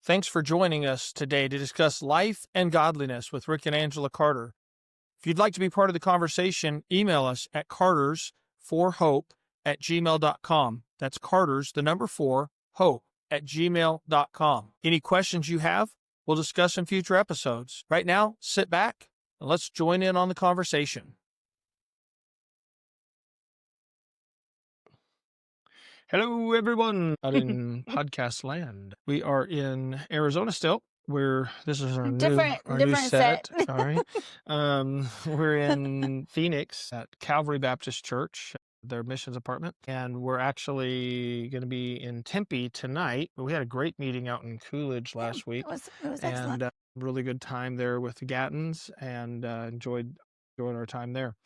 Thanks for joining us today to discuss life and godliness with Rick and Angela Carter. If you'd like to be part of the conversation, email us at cartersforhope@gmail.com. That's Carters, the number 4, hope@gmail.com. Any questions you have, we'll discuss in future episodes. Right now, sit back and let's join in on the conversation. Hello, everyone out in podcast land. We are in Arizona still. This is our new Different set. set. All right. We're in Phoenix at Calvary Baptist Church, their missions apartment, and we're actually going to be in Tempe tonight. We had a great meeting out in Coolidge last week. It was excellent. And really good time there with the Gattons, and enjoyed our time there.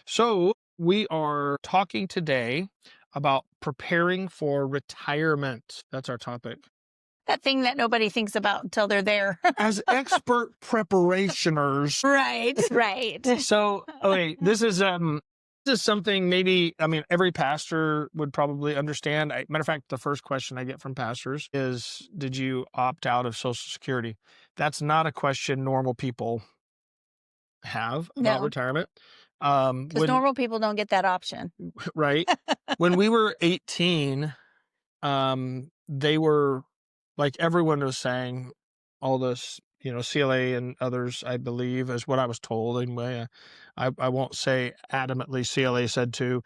So we are talking today about preparing for retirement. That's our topic. That thing that nobody thinks about until they're there. As expert preparationers. Right. So, okay, this is something maybe, every pastor would probably understand. Matter of fact, the first question I get from pastors is, did you opt out of Social Security? That's not a question normal people have about retirement. Because normal people don't get that option. Right. When we were 18, they were, like everyone was saying, all this, CLA and others, I believe, is what I was told anyway. I won't say adamantly CLA said to.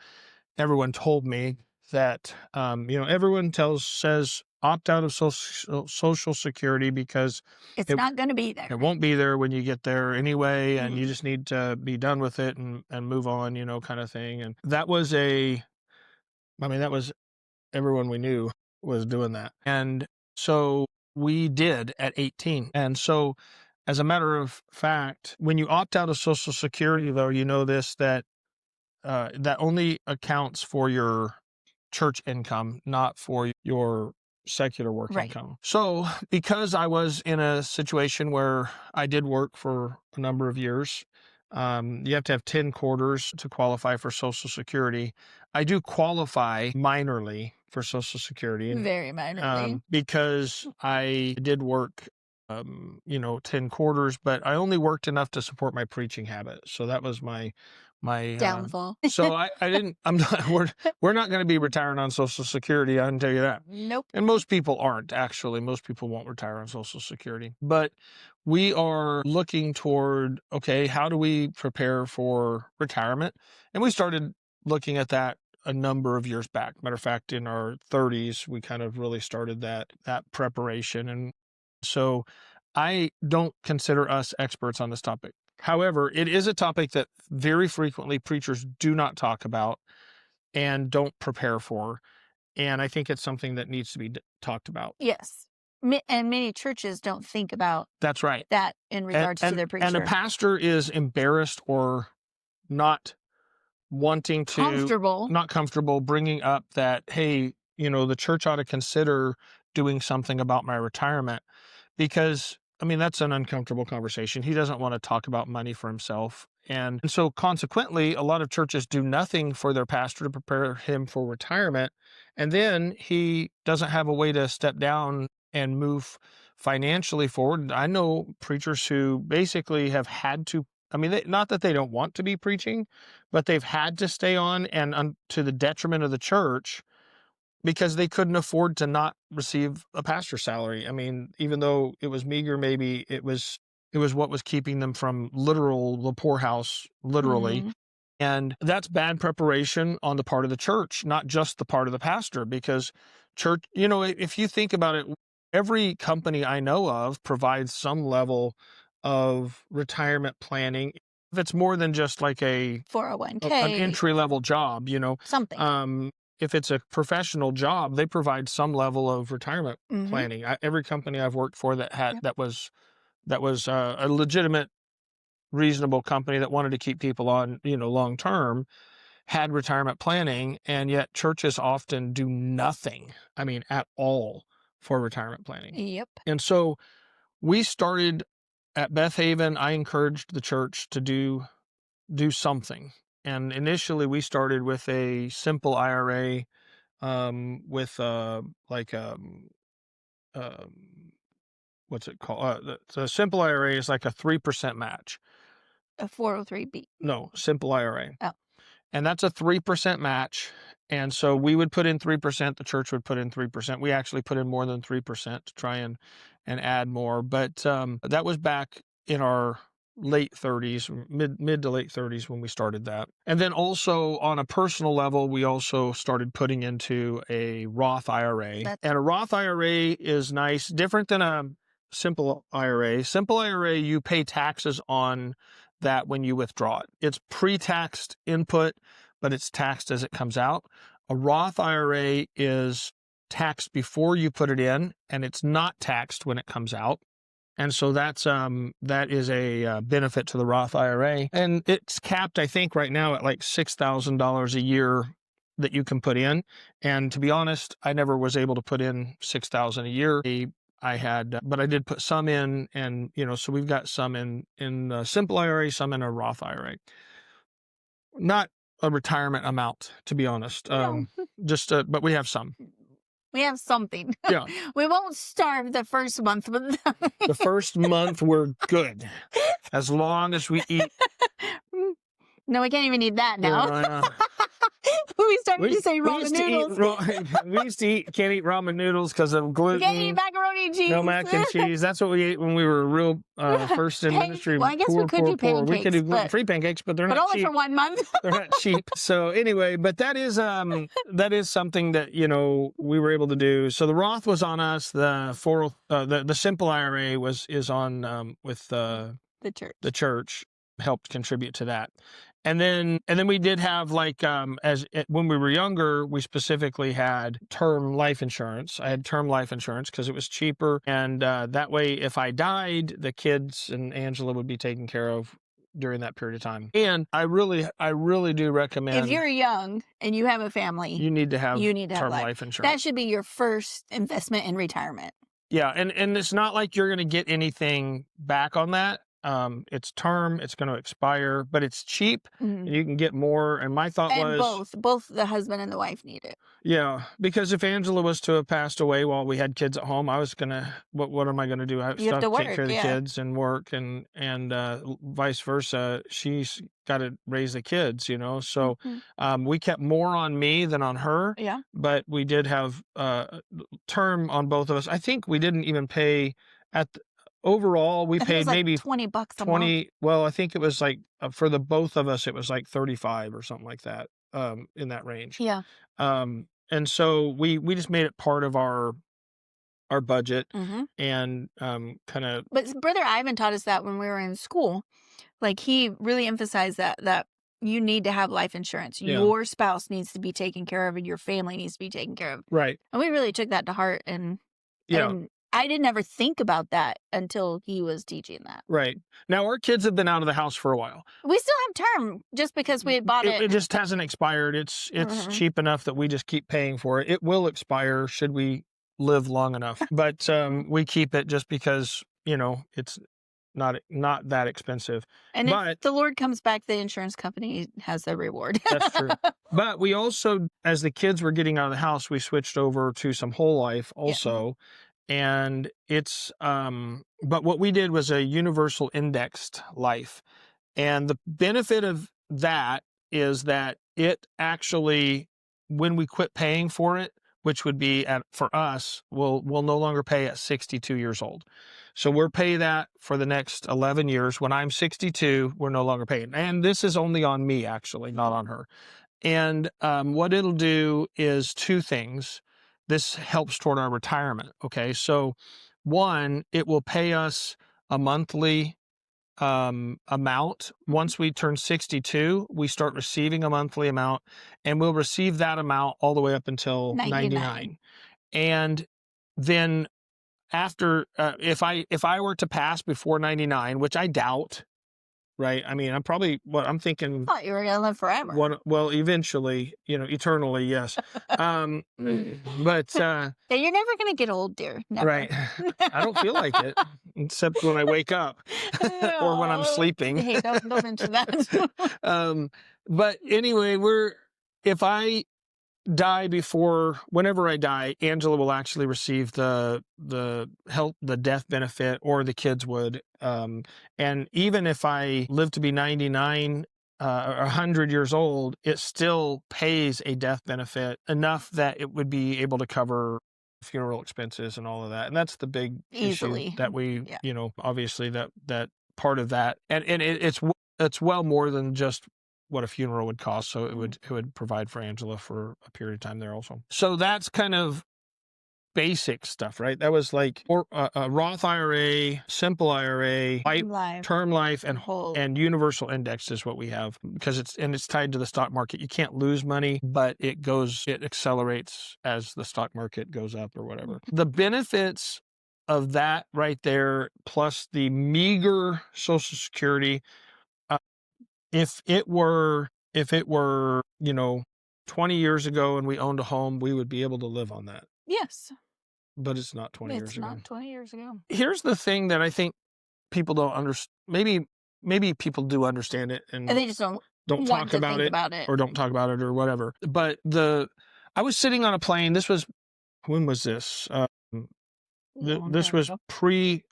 Everyone told me that, everyone says opt out of Social Security because it's not going to be there. It won't be there when you get there anyway, and you just need to be done with it and move on, kind of thing. And that was everyone we knew was doing that. And so we did at 18. And so as a matter of fact, when you opt out of Social Security, though, that that only accounts for your church income, not for your secular work income. So because I was in a situation where I did work for a number of years, you have to have 10 quarters to qualify for Social Security. I do qualify minorly for Social Security. Very minorly. Because I did work 10 quarters, but I only worked enough to support my preaching habit. So that was my downfall. So we're not going to be retiring on Social Security. I can tell you that. Nope. And most people aren't, actually. Most people won't retire on Social Security. But we are looking toward, okay, how do we prepare for retirement? And we started looking at that a number of years back. Matter of fact, in our 30s, we kind of really started that preparation. And so I don't consider us experts on this topic. However, it is a topic that very frequently preachers do not talk about and don't prepare for. And I think it's something that needs to be talked about. Yes. And many churches don't think about That's right. that in regards to their preacher. And a pastor is embarrassed or not wanting to, not comfortable bringing up that, hey, the church ought to consider doing something about my retirement, because that's an uncomfortable conversation. He doesn't want to talk about money for himself. And so consequently, a lot of churches do nothing for their pastor to prepare him for retirement. And then he doesn't have a way to step down and move financially forward. I know preachers who basically have had to, not that they don't want to be preaching, but they've had to stay on and to the detriment of the church, because they couldn't afford to not receive a pastor's salary. Even though it was meager, maybe it was what was keeping them from the poorhouse, literally. Mm-hmm. And that's bad preparation on the part of the church, not just the part of the pastor, because church, if you think about it, every company I know of provides some level of retirement planning. If it's more than just like a 401k, an entry-level job, something. If it's a professional job, they provide some level of retirement planning. Every company I've worked for that was a legitimate, reasonable company that wanted to keep people on, long term, had retirement planning, and yet churches often do nothing, at all, for retirement planning. Yep. And so we started at Beth Haven. I encouraged the church to do something. And initially we started with a simple IRA, with what's it called? The simple IRA is like a 3% match. A 403B. No, simple IRA. Oh. And that's a 3% match. And so we would put in 3%, the church would put in 3%. We actually put in more than 3% to try and add more. But that was back in our late 30s, mid to late 30s when we started that. And then also on a personal level, we also started putting into a Roth IRA. And a Roth IRA is nice, different than a simple IRA. Simple IRA, you pay taxes on that when you withdraw it. It's pre-taxed input, but it's taxed as it comes out. A Roth IRA is taxed before you put it in, and it's not taxed when it comes out. And so that is a benefit to the Roth IRA. And it's capped, I think, right now at like $6,000 a year that you can put in. And to be honest, I never was able to put in $6,000 a year. But I did put some in, and so we've got some in a simple IRA, some in a Roth IRA. Not a retirement amount, to be honest. No. But we have some. We have something. Yeah. We won't starve the first month. The first month we're good, as long as we eat. No, we can't even eat that now. We started to say ramen noodles. We used to can't eat ramen noodles because of gluten. We can't eat macaroni and cheese. No mac and cheese. That's what we ate when we were real first in ministry. Well, I guess we could do pancakes. We could do gluten-free pancakes, but they're not cheap. But only for 1 month. They're not cheap. So anyway, but that is something that we were able to do. So the Roth was on us. The simple IRA is on with the church. The church helped contribute to that. And then we did have when we were younger, we specifically had term life insurance. I had term life insurance because it was cheaper. And that way, if I died, the kids and Angela would be taken care of during that period of time. And I really do recommend, if you're young and you have a family, you need to have term life insurance. That should be your first investment in retirement. Yeah. And it's not like you're going to get anything back on that. It's term, it's going to expire, but it's cheap and you can get more. And my thought was both the husband and the wife need it. Yeah, because if Angela was to have passed away while we had kids at home, I was gonna. What am I gonna do? I You have to take work, care of the yeah. kids and work, and vice versa. She's got to raise the kids, So we kept more on me than on her. Yeah. But we did have term on both of us. I think we didn't even pay overall. We paid like maybe $20 a month. Well, I think it was like for the both of us, it was like 35 or something like that. In that range. Yeah. And so we just made it part of our budget and kind of. But Brother Ivan taught us that when we were in school. Like, he really emphasized that you need to have life insurance. Yeah. Your spouse needs to be taken care of and your family needs to be taken care of. Right. And we really took that to heart. And I didn't ever think about that until he was teaching that. Right. Now, our kids have been out of the house for a while. We still have term just because we bought it. It just hasn't expired. It's cheap enough that we just keep paying for it. It will expire should we live long enough. But we keep it just because, it's not that expensive. And if the Lord comes back, the insurance company has the reward. That's true. But we also, as the kids were getting out of the house, we switched over to some whole life also. Yeah. And it's, but what we did was a universal indexed life. And the benefit of that is that it actually, when we quit paying for it, which would be for us, we'll no longer pay at 62 years old. So we'll pay that for the next 11 years. When I'm 62, we're no longer paying. And this is only on me, actually, not on her. And what it'll do is two things. This helps toward our retirement. Okay. So one, it will pay us a monthly amount. Once we turn 62, we start receiving a monthly amount, and we'll receive that amount all the way up until 99. And then after, if I were to pass before 99, which I doubt, right? I mean, I'm thinking. I thought you were going to live forever. Well, eventually, eternally, yes. But you're never going to get old, dear. Never. Right. I don't feel like it, except when I wake up or when I'm sleeping. Hey, don't mention that. But anyway, if I die whenever I die, Angela will actually receive the death benefit, or the kids would. And even if I live to be 99 or 100 years old, it still pays a death benefit enough that it would be able to cover funeral expenses and all of that. And that's the big Easily. issue that we, obviously that part of that, and it's well more than just what a funeral would cost. So it would provide for Angela for a period of time there also. So that's kind of basic stuff, right? That was like a Roth IRA, simple IRA, term life, and universal index is what we have, because it's tied to the stock market. You can't lose money, but it accelerates as the stock market goes up or whatever. The benefits of that right there, plus the meager Social Security, if it were 20 years ago and we owned a home, we would be able to live on that. Yes. But it's not 20 years ago. It's not 20 years ago. Here's the thing that I think people don't understand. Maybe people do understand it, and they just don't talk about it, or don't talk about it, or whatever. But I was sitting on a plane. When was this? This was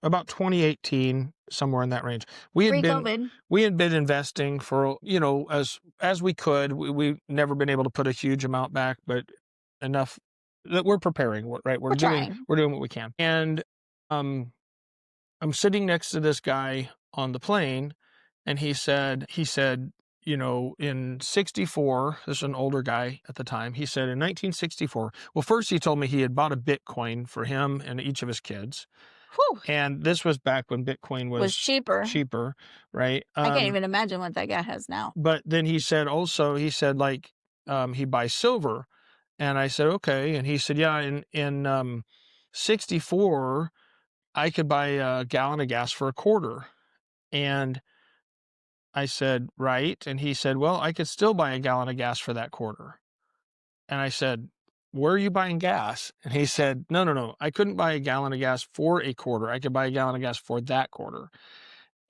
about 2018, somewhere in that range. We had been investing for, as we could. We've never been able to put a huge amount back, but enough that we're preparing, right? We're doing what we can. And I'm sitting next to this guy on the plane, and he said, in 64, this is an older guy at the time, he said in 1964, well, first he told me he had bought a Bitcoin for him and each of his kids. Whew. And this was back when Bitcoin was cheaper, right? I can't even imagine what that guy has now. But then he said he buys silver. And I said, okay. And he said, yeah, in 64, I could buy a gallon of gas for $0.25. And I said, right. And he said, well, I could still buy a gallon of gas for that $0.25. And I said, where are you buying gas? And he said, no. I couldn't buy a gallon of gas for $0.25. I could buy a gallon of gas for that $0.25.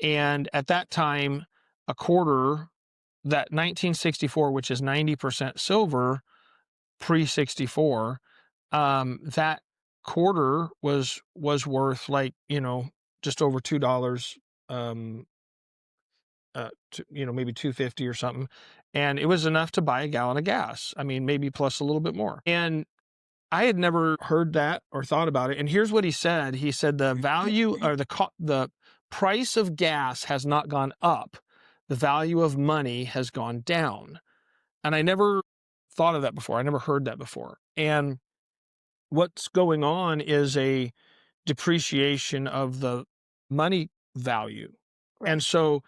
And at that time, a $0.25, that 1964, which is 90% silver, pre-64, that $0.25 was worth just over $2, maybe $2.50 or something, and it was enough to buy a gallon of gas. I mean, maybe plus a little bit more. And I had never heard that or thought about it. And here's what he said. He said the value, or the price of gas has not gone up. The value of money has gone down. And I never thought of that before. I never heard that before. And what's going on is a depreciation of the money value. Right. And so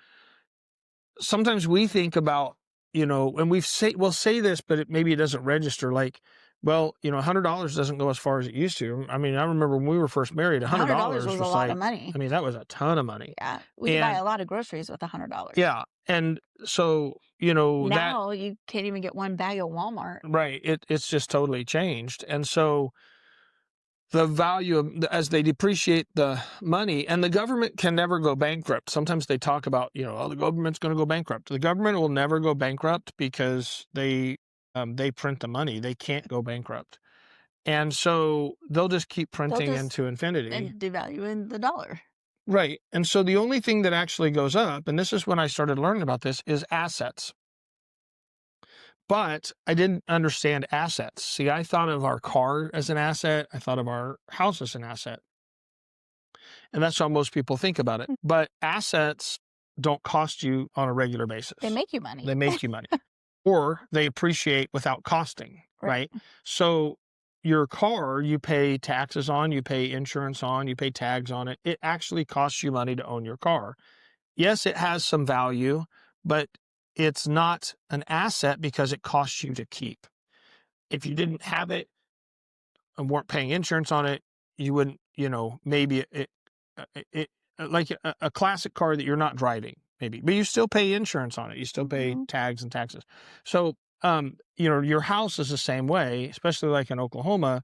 sometimes we think about, and we'll say this, but maybe it doesn't register. Like, well, $100 doesn't go as far as it used to. I mean, I remember when we were first married, $100 was a lot of money. I mean, that was a ton of money. Yeah, we could buy a lot of groceries with $100. Yeah, and so now you can't even get one bag at Walmart. Right. It's just totally changed, and so the value as they depreciate the money, and the government can never go bankrupt. Sometimes they talk about, the government's going to go bankrupt. The government will never go bankrupt because they print the money. They can't go bankrupt. And so they'll just keep printing into infinity. And devaluing the dollar. Right. And so the only thing that actually goes up, and this is when I started learning about this, is assets. But I didn't understand assets. See, I thought of our car as an asset. I thought of our house as an asset. And that's how most people think about it. But assets don't cost you on a regular basis. They make you money. They make you money. Or they appreciate without costing, right? So your car, you pay taxes on, you pay insurance on, you pay tags on it. It actually costs you money to own your car. Yes, it has some value, but it's not an asset because it costs you to keep. If you didn't have it and weren't paying insurance on it, you wouldn't, maybe it like a classic car that you're not driving, maybe, but you still pay insurance on it. You still pay tags and taxes. So, your house is the same way, especially like in Oklahoma.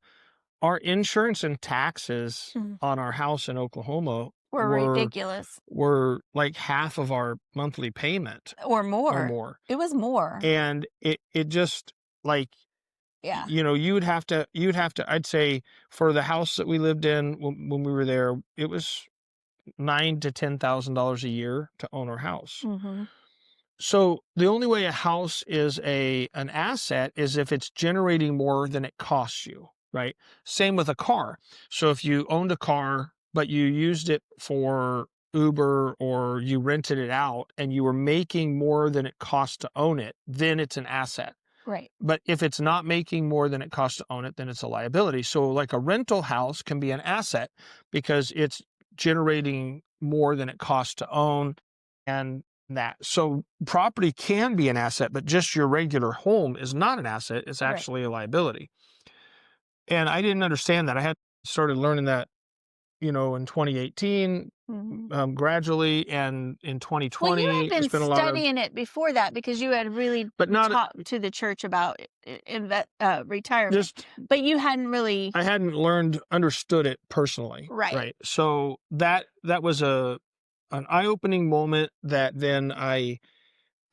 Our insurance and taxes on our house in Oklahoma were ridiculous. Were like half of our monthly payment. Or more. It was more. And it just, like, Yeah. You'd have to, I'd say for the house that we lived in when we were there, it was $9,000 to $10,000 a year to own our house. Mhm. So the only way a house is an asset is if it's generating more than it costs you, right? Same with a car. So if you owned a car, but you used it for Uber or you rented it out and you were making more than it cost to own it, then it's an asset. Right. But if it's not making more than it costs to own it, then it's a liability. So like a rental house can be an asset because it's generating more than it costs to own and that. So property can be an asset, but just your regular home is not an asset. It's Right. actually a liability. And I didn't understand that. I had started learning that, in 2018, Mhm. gradually, and in Well, you 2020, had been it's been a lot of, studying it before that because you had really but not talked to the church about retirement, just, but you hadn't really. I hadn't understood it personally. Right. Right. So that was an eye-opening moment that then I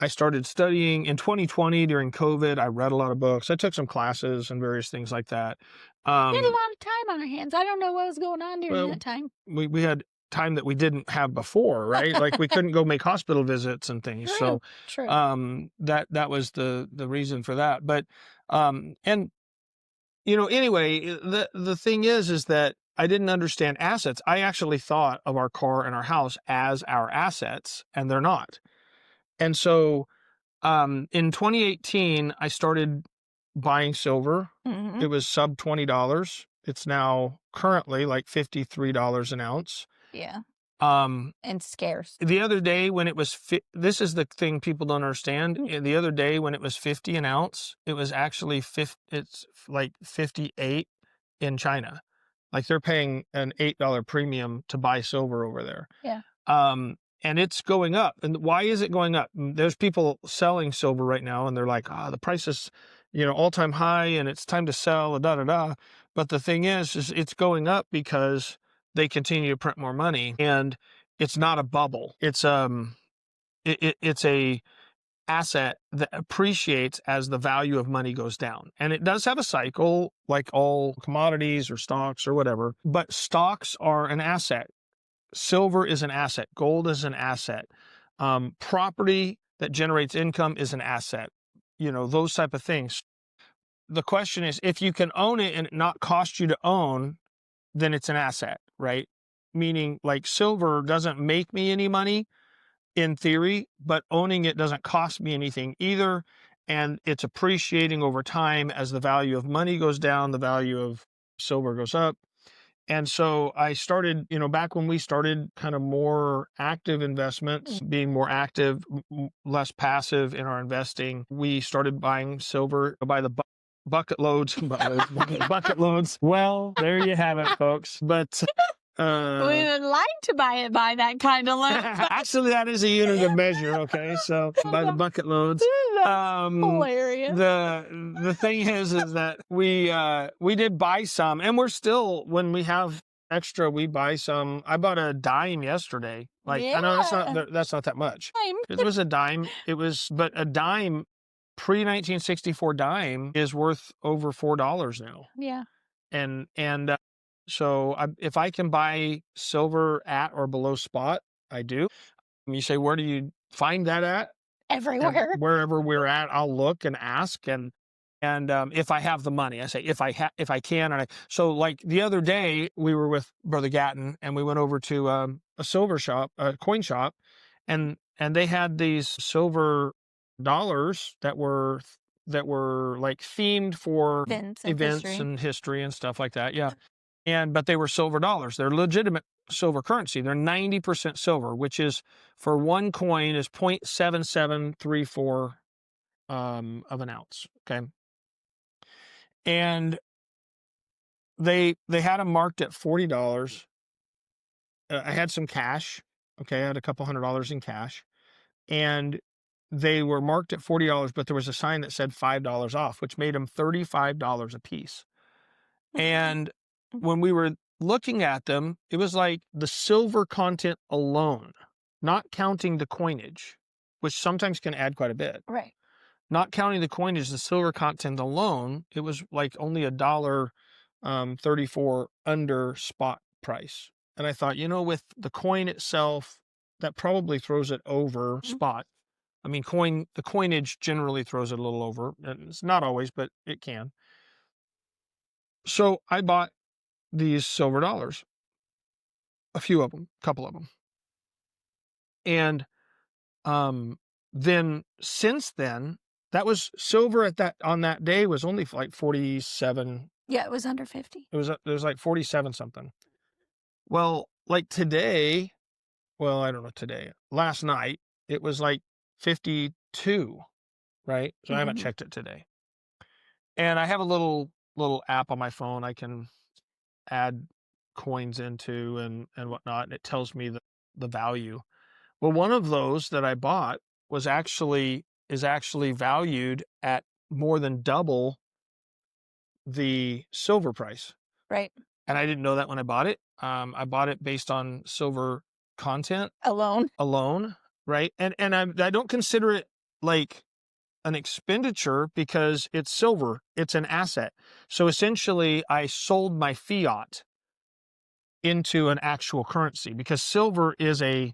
started studying in 2020 during COVID. I read a lot of books. I took some classes and various things like that. We had a Um, lot of time on our hands. I don't know what was going on during well, that time. we had time that we didn't have before, right? Like we couldn't go make hospital visits and things. True. So True. that was the reason for that. But and anyway, the thing is that I didn't understand assets. I actually thought of our car and our house as our assets, and they're not. And so in 2018, I started buying silver. Mhm. It was sub $20. It's now currently like $53 an ounce. Yeah. Um, And scarce. the other day when it was, this is the thing people don't understand. The other day when it was 50 an ounce, it was actually it's like 58 in China. Like they're paying an $8 premium to buy silver over there. Yeah. And it's going up. And why is it going up? There's people selling silver right now, and they're like, the price is, all-time high, and it's time to sell, da da da. But the thing is it's going up because they continue to print more money, and it's not a bubble. It's a asset that appreciates as the value of money goes down. And it does have a cycle like all commodities or stocks or whatever, but stocks are an asset. Silver is an asset. Gold is an asset. Property that generates income is an asset. Those type of things. The question is, if you can own it and it not cost you to own, then it's an asset, right? Meaning like silver doesn't make me any money in theory, but owning it doesn't cost me anything either. And it's appreciating over time as the value of money goes down, the value of silver goes up. And so I started, back when we started kind of more active investments, being more active, less passive in our investing, we started buying silver by the bucket loads, bucket loads. Well, there you have it, folks. But We would like to buy it by that kind of loan. actually, that is a unit of measure. Okay, so by the bucket loads. Hilarious. The thing is that we did buy some, and we're still, when we have extra, we buy some. I bought a dime yesterday. Like I know that's not that much. It was a dime. But a dime pre-1964 dime is worth over $4 now. Yeah. And so if I can buy silver at or below spot, I do. And you say, where do you find that at? Everywhere. And wherever we're at, I'll look and ask. And if I have the money, I say, if I can. So like the other day, we were with Brother Gatton, and we went over to a silver shop, a coin shop, and they had these silver dollars that were like themed for events and history and stuff like that. Yeah. But they were silver dollars. They're legitimate silver currency. They're 90% silver, which is, for one coin, is 0.7734 of an ounce. Okay. And they had them marked at $40. I had some cash. Okay. I had a couple $100 in cash, and they were marked at $40, but there was a sign that said $5 off, which made them $35 a piece. And when we were looking at them, it was like the silver content alone, not counting the coinage, which sometimes can add quite a bit. Right. not counting the coinage, the silver content alone, it was like only $1.34 under spot price. And I thought, with the coin itself, that probably throws it over spot. I mean, the coinage generally throws it a little over. It's not always, but it can. So I bought these silver dollars, a few of them, a couple of them. And then since then, that was silver on that day was only like 47. Yeah, it was under 50. It was like 47 something. Well, like today, well, I don't know today. Last night, it was like 52, right? So I haven't checked it today. And I have a little app on my phone I can add coins into and whatnot, and it tells me the value. Well, one of those that I bought is actually valued at more than double the silver price. Right. And I didn't know that when I bought it. I bought it based on silver content alone, right? And I don't consider it like an expenditure because it's silver. It's an asset. So essentially, I sold my fiat into an actual currency because silver is a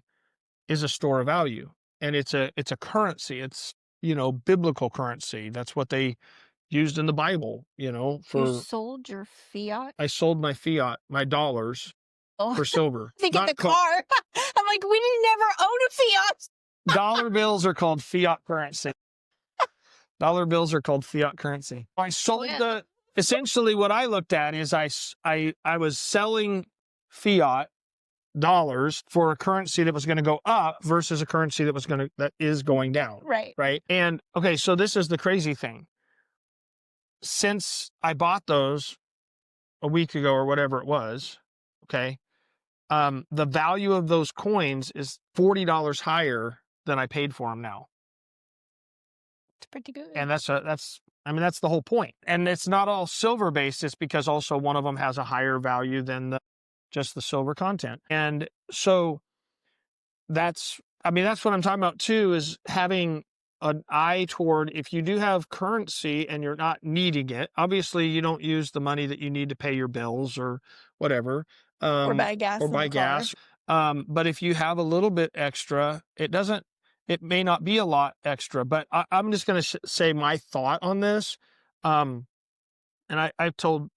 store of value, and it's a currency. It's biblical currency. That's what they used in the Bible. You sold your fiat. I sold my fiat, my dollars, for silver. I think in the car. I'm like, we never own a fiat. Dollar bills are called fiat currency. Dollar bills are called fiat currency. I sold essentially what I looked at is I was selling fiat dollars for a currency that was going to go up versus a currency that is going down. Right. And okay, so this is the crazy thing. Since I bought those a week ago or whatever it was, okay, the value of those coins is $40 higher than I paid for them now. It's pretty good. And that's the whole point. And it's not all silver based. It's because also one of them has a higher value than just the silver content. And so that's what I'm talking about too, is having an eye toward, if you do have currency and you're not needing it, obviously you don't use the money that you need to pay your bills or whatever. Or buy gas. But if you have a little bit extra, it may not be a lot extra, but I'm just going to say my thought on this. And I've told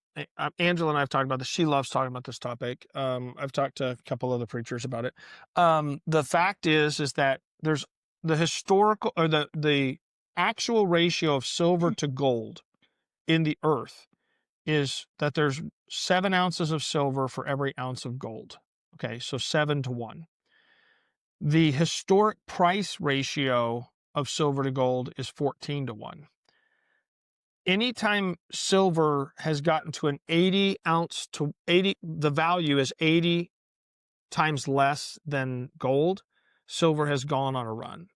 Angela and I've talked about this. She loves talking about this topic. I've talked to a couple other preachers about it. The fact is that there's the historical or the actual ratio of silver to gold in the earth is that there's 7 ounces of silver for every ounce of gold. Okay, so 7 to 1. The historic price ratio of silver to gold is 14 to 1. Anytime silver has gotten to an 80 ounce to 80, the value is 80 times less than gold, silver has gone on a run.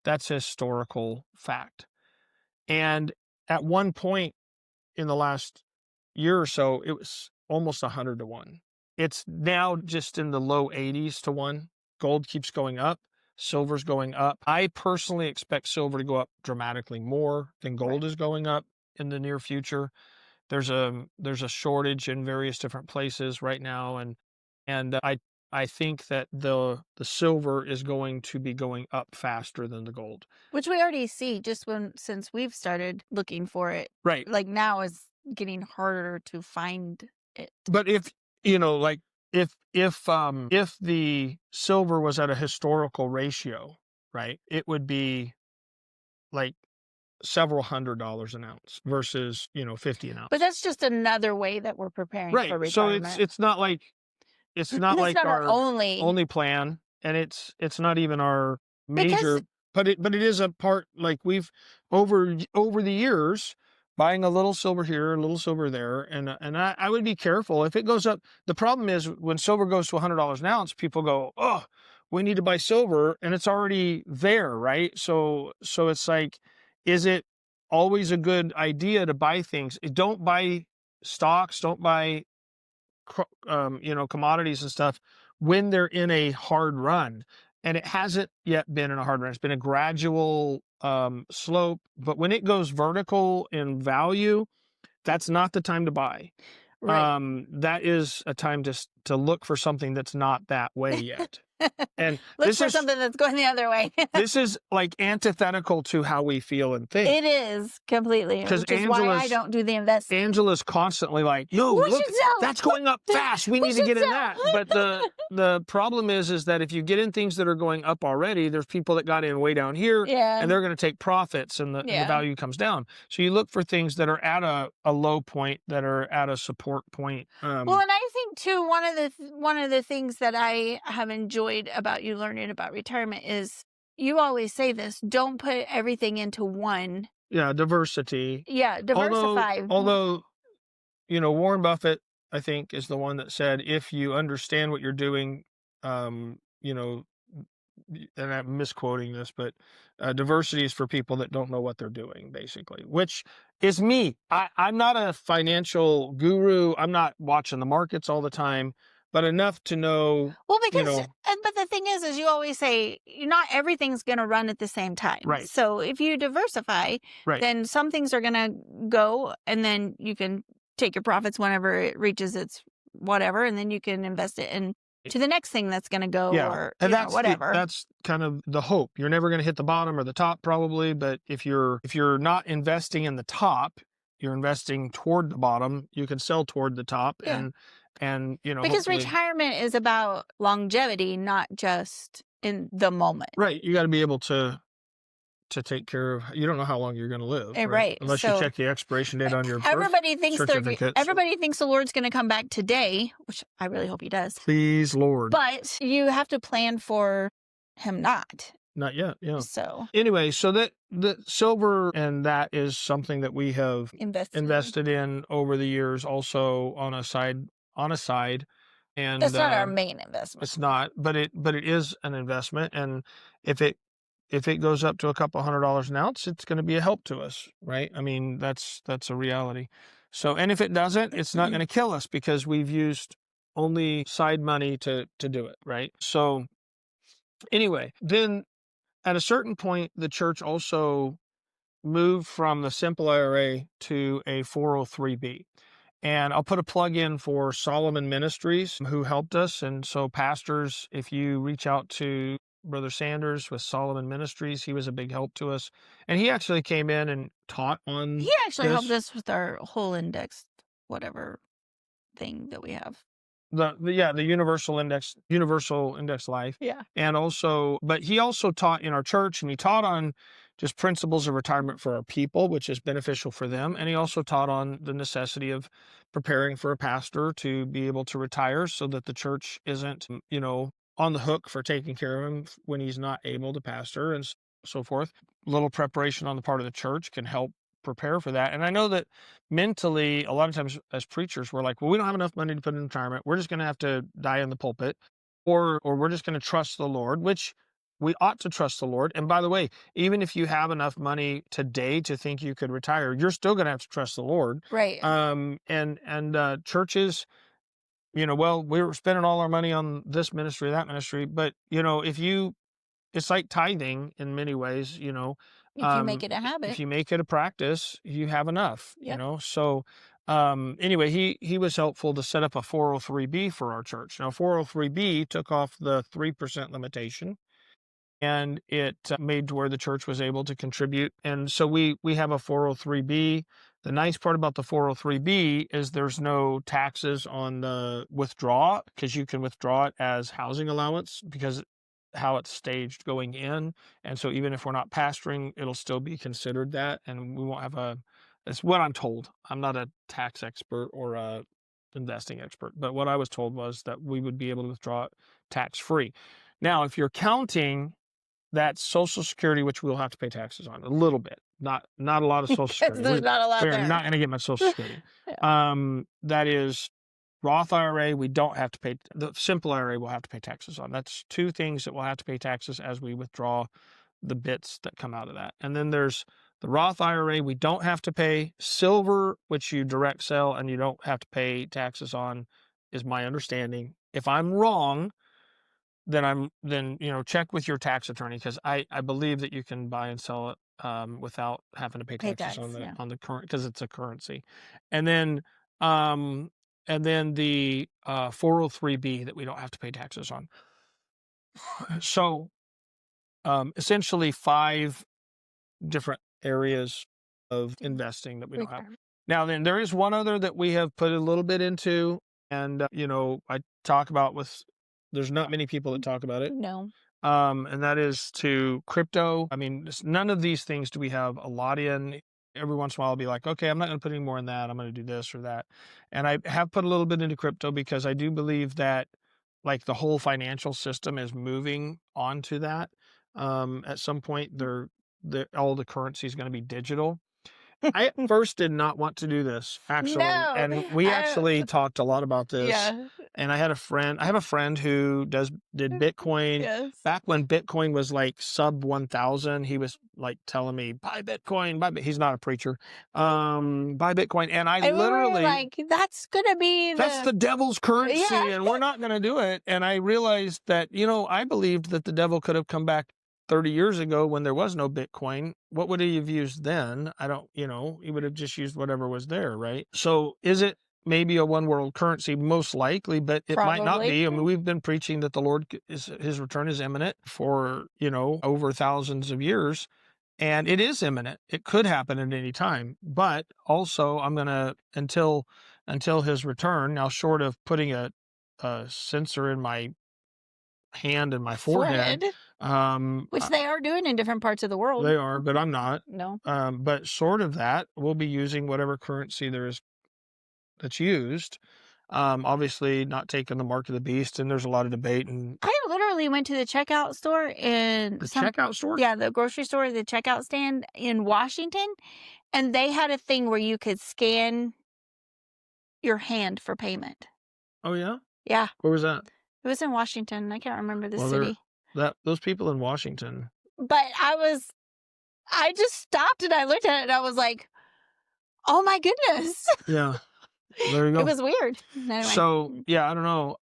That's a historical fact. And at one point in the last year or so, it was almost 100 to 1. It's now just in the low 80s to 1. Gold keeps going up. Silver's going up. I personally expect silver to go up dramatically more than gold is going up in the near future. There's a shortage in various different places right now, and I think that the silver is going to be going up faster than the gold, which we already see since we've started looking for it. Right. Like now is getting harder to find it. But if the silver was at a historical ratio, right, it would be like several $100s an ounce versus, $50 an ounce. But that's just another way that we're preparing for retirement. So it's not like our only plan, and it's not even our major, but it is a part. Like we've over the years buying a little silver here, a little silver there, and I would be careful if it goes up. The problem is when silver goes to $100 an ounce, people go, oh, we need to buy silver, and it's already there, right? So it's like, is it always a good idea to buy things? Don't buy stocks, don't buy commodities and stuff when they're in a hard run. And it hasn't yet been in a hard run. It's been a gradual slope, but when it goes vertical in value, that's not the time to buy. Right. That is a time to look for something that's not that way yet. And Look this for is something that's going the other way. this is like antithetical to how we feel and think. It is completely, Because which is why I don't do the investing. Angela's constantly like, no, We look, should sell. that's going up fast. We We need to should get in sell. that. But the problem is that if you get in things that are going up already, there's people that got in way down here, Yeah. and they're going to take profits, and the value comes down. So you look for things that are at a low point, that are at a support point. Well, and I think too, one of the things that I have enjoyed about you learning about retirement is you always say this: don't put everything into one. Yeah, diversity. Yeah, diversify. Although, Warren Buffett, I think, is the one that said, if you understand what you're doing, you know, and I'm misquoting this, but diversity is for people that don't know what they're doing, basically, which is me. I'm not a financial guru. I'm not watching the markets all the time, but enough to know. Well, because, but the thing is you always say not everything's going to run at the same time. Right. So if you diversify, then some things are going to go, and then you can take your profits whenever it reaches its whatever, and then you can invest it in to the next thing that's going to go, or that's whatever. That's kind of the hope. You're never going to hit the bottom or the top, probably, but if you're not investing in the top, you're investing toward the bottom. You can sell toward the top, and because retirement is about longevity, not just in the moment. Right. You got to be able to take care of. You don't know how long you're going to live, right? Unless you check the expiration date on your everybody thinks certificate. Everybody thinks the Lord's going to come back today, which I really hope he does. Please, Lord. But you have to plan for him not yet. Yeah. So anyway, so that the silver, and that is something that we have invested in over the years, also on a side. And that's not our main investment. It's not, but it is an investment, and if it goes up to a couple $100 an ounce, it's going to be a help to us, right? I mean, that's a reality. So, and if it doesn't, it's not going to kill us, because we've used only side money to do it, right? So anyway, then at a certain point, the church also moved from the simple IRA to a 403B. And I'll put a plug in for Solomon Ministries, who helped us. And so pastors, if you reach out to Brother Sanders with Solomon Ministries, he was a big help to us. And he actually came in and taught on He actually helped us with our whole index, whatever thing that we have. The universal index life. Yeah. And also, but he also taught in our church, and he taught on just principles of retirement for our people, which is beneficial for them. And he also taught on the necessity of preparing for a pastor to be able to retire, so that the church isn't, on the hook for taking care of him when he's not able to pastor, and so forth. A little preparation on the part of the church can help prepare for that. And I know that mentally, a lot of times as preachers, we're like, well, we don't have enough money to put in retirement. We're just going to have to die in the pulpit, or we're just going to trust the Lord, which we ought to trust the Lord. And by the way, even if you have enough money today to think you could retire, you're still going to have to trust the Lord. Right. And churches, well, we were spending all our money on this ministry, that ministry, but it's like tithing in many ways, if you make it a habit. If you make it a practice, you have enough, So anyway, he was helpful to set up a 403B for our church. Now, 403B took off the 3% limitation, and it made to where the church was able to contribute. And so we have a 403B. The nice part about the 403B is there's no taxes on the withdrawal, because you can withdraw it as housing allowance, because how it's staged going in. And so even if we're not pastoring, it'll still be considered that, and we won't have that's what I'm told. I'm not a tax expert or a investing expert, but what I was told was that we would be able to withdraw it tax-free. Now, if you're counting that Social Security, which we'll have to pay taxes on a little bit, not a lot of Social Security. There's not a lot We're there. not going to get much Social Security. That is Roth IRA, we don't have to pay. The simple IRA we'll have to pay taxes on. That's two things that we'll have to pay taxes as we withdraw the bits that come out of that. And then there's the Roth IRA, we don't have to pay. Silver, which you direct sell and you don't have to pay taxes on, is my understanding. If I'm wrong, then check with your tax attorney, because I believe that you can buy and sell it without having to pay Pay taxes tax, yeah. on the current, because it's a currency. And then um, the 403b that we don't have to pay taxes on. So essentially 5 different areas of investing that we don't have. Retirement. Now then, there is one other that we have put a little bit into, and I talk about with. There's not many people that talk about it. No. And that is to crypto. I mean, none of these things do we have a lot in. Every once in a while, I'll be like, okay, I'm not going to put any more in that. I'm going to do this or that. And I have put a little bit into crypto because I do believe that like the whole financial system is moving onto that. At some point, all the currency is going to be digital. I at first did not want to do this, actually, No. and we actually talked a lot about this. Yeah. And I have a friend who did Bitcoin. Yes. Back when Bitcoin was like sub 1,000, he was like telling me, buy Bitcoin, he's not a preacher. Buy Bitcoin. And I And we were literally like, that's gonna be that's the devil's currency, Yeah. and we're not going to do it. And I realized that, I believed that the devil could have come back 30 years ago when there was no Bitcoin. What would he have used then? I don't, he would have just used whatever was there, right? So is it maybe a one world currency? Most likely, but it might not be. I mean, we've been preaching that the Lord his return is imminent for, over thousands of years. And it is imminent. It could happen at any time. But also I'm going to, until his return, now short of putting a sensor in my hand and my forehead. Which they are doing in different parts of the world. They are, but I'm not. No. But short of that, we'll be using whatever currency there is that's used. Obviously not taking the mark of the beast, and there's a lot of debate. And I literally went to the checkout store checkout store? Yeah, the grocery store, the checkout stand in Washington, and they had a thing where you could scan your hand for payment. Oh yeah? Yeah. Where was that? It was in Washington. I can't remember the city. Those people in Washington. But I just stopped and I looked at it and I was like, oh my goodness. Yeah. There you go. It was weird. Anyway. So yeah, I don't know.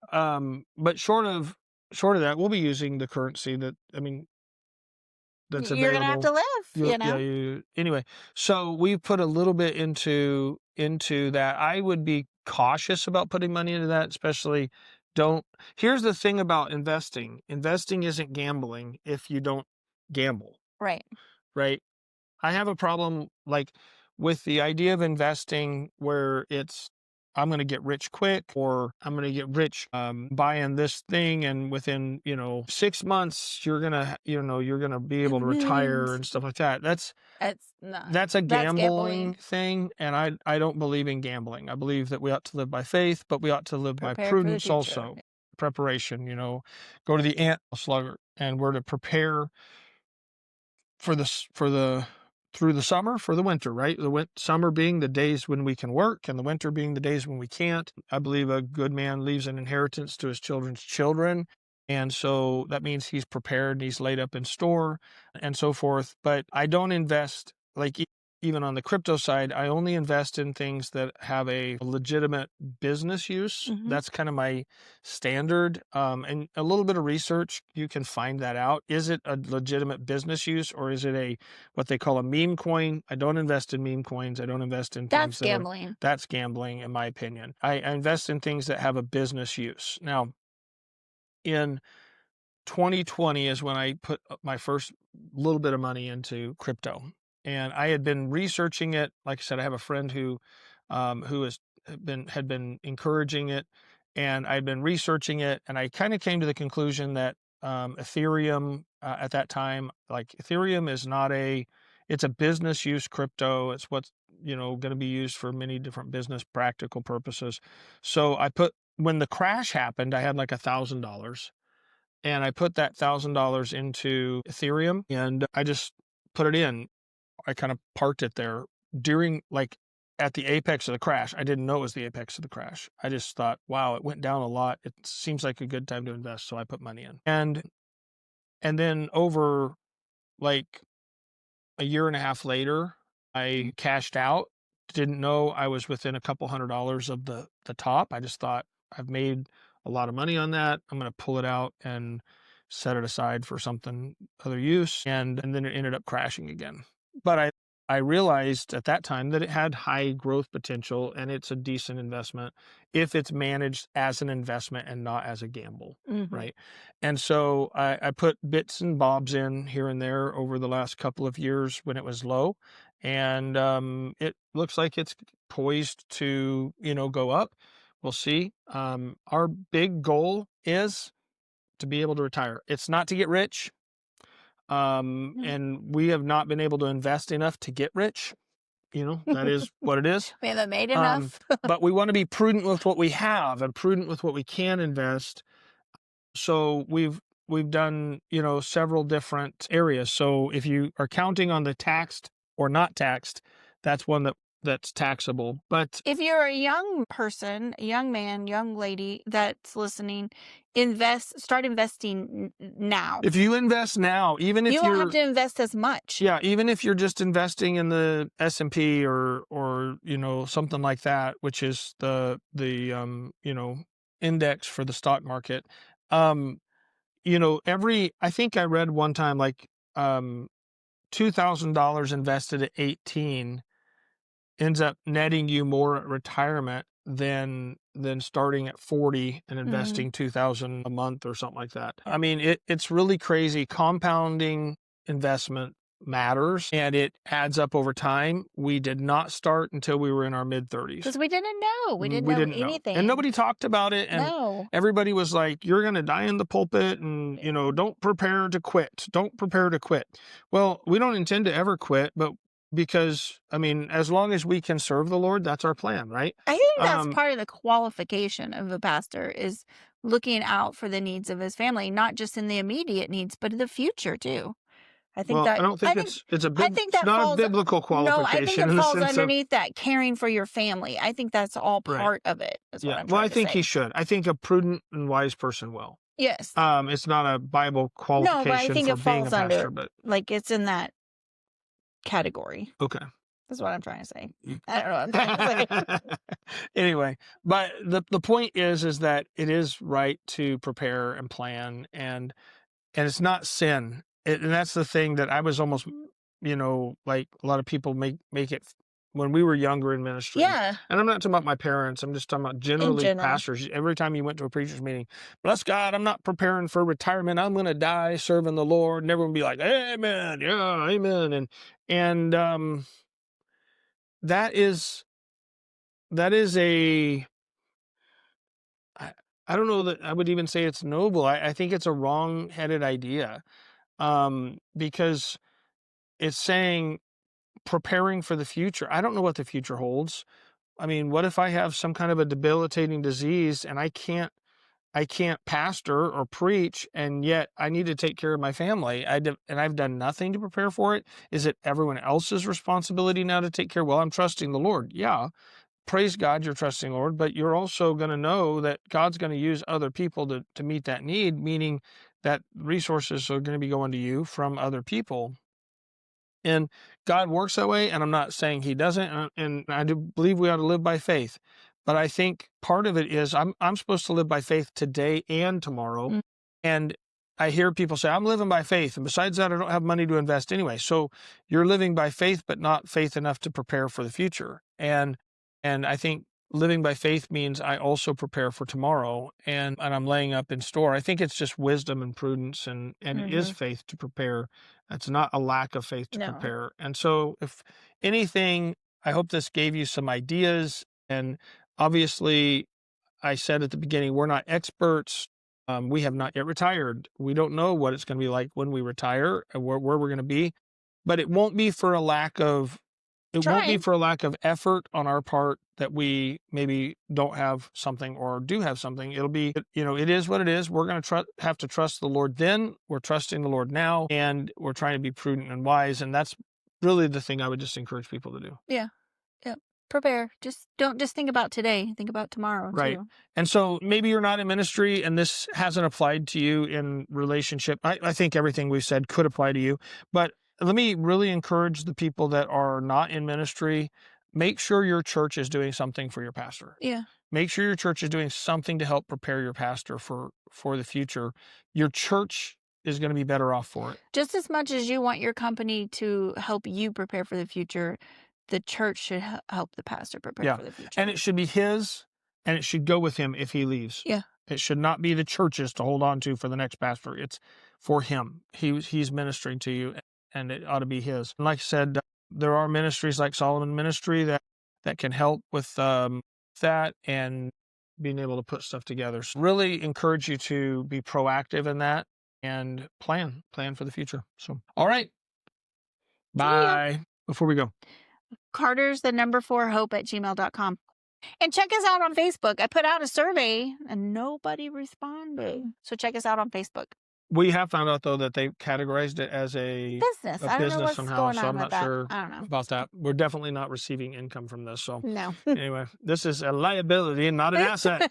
But short of that, we'll be using the currency that's available. You're gonna have to live, Anyway, so we put a little bit into that. I would be cautious about putting money into that, especially here's the thing about investing. Investing isn't gambling if you don't gamble. Right. Right. I have a problem with the idea of investing where it's I'm going to get rich quick, or I'm going to get rich buying this thing, and within 6 months you're gonna be able to retire and stuff like that. That's a gambling thing, and I don't believe in gambling. I believe that we ought to live by faith, but we ought to live by prudence also. Preparation, go to the ant slugger, and we're to prepare for through the summer for the winter, right? Summer being the days when we can work, and the winter being the days when we can't. I believe a good man leaves an inheritance to his children's children. And so that means he's prepared and he's laid up in store and so forth. But I don't invest even on the crypto side. I only invest in things that have a legitimate business use. Mm-hmm. That's kind of my standard. And a little bit of research, you can find that out. Is it a legitimate business use, or is it what they call a meme coin? I don't invest in meme coins. I don't invest in things gambling. That's gambling, in my opinion. I invest in things that have a business use. Now, in 2020 is when I put my first little bit of money into crypto. And I had been researching it. Like I said, I have a friend who had been encouraging it, and I'd been researching it, and I kind of came to the conclusion that Ethereum at that time, Ethereum is it's a business use crypto. It's what's going to be used for many different business practical purposes. So when the crash happened, I had like $1,000, and I put that $1,000 into Ethereum, and I just put it in. I kind of parked it there during at the apex of the crash. I didn't know it was the apex of the crash. I just thought, wow, it went down a lot. It seems like a good time to invest. So I put money in. And then over a year and a half later, I cashed out. Didn't know I was within a couple $100 of the top. I just thought, I've made a lot of money on that. I'm going to pull it out and set it aside for something other use. And then it ended up crashing again. but I realized at that time that it had high growth potential and it's a decent investment if it's managed as an investment and not as a gamble, right? And so I put bits and bobs in here and there over the last couple of years when it was low, and it looks like it's poised to, go up. We'll see. Our big goal is to be able to retire. It's not to get rich. And we have not been able to invest enough to get rich. That is what it is. We haven't made enough. But we want to be prudent with what we have and prudent with what we can invest. So we've done, several different areas. So if you are counting on the taxed or not taxed, that's one that's taxable. But if you're a young person, a young man, young lady that's listening, start investing now. If you invest now, even if you don't have to invest as much. Yeah, even if you're just investing in the S&P or something like that, which is the index for the stock market. I think I read one time like $2,000 invested at 18 ends up netting you more at retirement than starting at 40 and investing 2,000 a month or something like that. I mean, it's really crazy. Compounding investment matters and it adds up over time. We did not start until we were in our mid-30s. Because we didn't know. We didn't know anything. And nobody talked about it. And everybody was like, you're going to die in the pulpit and, don't prepare to quit. Don't prepare to quit. Well, we don't intend to ever quit, but because, as long as we can serve the Lord, that's our plan, right? I think that's part of the qualification of a pastor is looking out for the needs of his family, not just in the immediate needs, but in the future too. I think I don't think it's not a biblical qualification. No, I think it falls underneath that caring for your family. I think that's all part of it. Is what I'm trying to say. I think he should. I think a prudent and wise person will. Yes. It's not a Bible qualification. No, but I think it falls under, but it's in that category. Okay. That's what I'm trying to say. I don't know what I'm trying to say. Anyway, but the point is that it is right to prepare and plan, and it's not sin. And that's the thing that I was almost, like a lot of people make it when we were younger in ministry. Yeah. And I'm not talking about my parents. I'm just talking about generally pastors. Every time you went to a preacher's meeting, bless God, I'm not preparing for retirement. I'm going to die serving the Lord. And everyone would be like, amen. Yeah, amen. And that is I don't know that I would even say it's noble. I think it's a wrong-headed idea. Because it's saying preparing for the future. I don't know what the future holds. What if I have some kind of a debilitating disease and I can't pastor or preach, and yet I need to take care of my family. And I've done nothing to prepare for it. Is it everyone else's responsibility now to take care? Well, I'm trusting the Lord. Yeah. Praise God, you're trusting the Lord, but you're also going to know that God's going to use other people to meet that need, meaning that resources are going to be going to you from other people. And God works that way, and I'm not saying he doesn't, and I do believe we ought to live by faith. But I think part of it is I'm supposed to live by faith today and tomorrow. And I hear people say, I'm living by faith, and besides that, I don't have money to invest anyway. So you're living by faith, but not faith enough to prepare for the future. And I think living by faith means I also prepare for tomorrow, and I'm laying up in store. I think it's just wisdom and prudence, and it is faith to prepare. It's not a lack of faith to prepare. And so if anything, I hope this gave you some ideas. And obviously, I said at the beginning, we're not experts. We have not yet retired. We don't know what it's going to be like when we retire and where we're going to be, but it won't be for a lack of effort on our part that we maybe don't have something or do have something. It'll be, it is what it is. We're going to have to trust the Lord then. We're trusting the Lord now, and we're trying to be prudent and wise. And that's really the thing I would just encourage people to do. Yeah. Yeah. Prepare. Don't just think about today. Think about tomorrow. Right. Too. And so maybe you're not in ministry and this hasn't applied to you in relationship. I think everything we've said could apply to you, but let me really encourage the people that are not in ministry. Make sure your church is doing something for your pastor. Yeah. Make sure your church is doing something to help prepare your pastor for the future. Your church is going to be better off for it. Just as much as you want your company to help you prepare for the future, the church should help the pastor prepare for the future. And it should be his, and it should go with him if he leaves. Yeah. It should not be the church's to hold on to for the next pastor. It's for him. He's ministering to you, and it ought to be his. And like I said, there are ministries like Solomon Ministry that can help with that and being able to put stuff together. So really encourage you to be proactive in that and plan for the future. So, all right. Bye. Before we go. Carter's the number 4 hope@gmail.com. And check us out on Facebook. I put out a survey and nobody responded. So check us out on Facebook. We have found out, though, that they categorized it as a business. I don't know what's somehow, going so on I'm with not that. sure I don't know about that. We're definitely not receiving income from this. So no. Anyway, this is a liability and not an asset.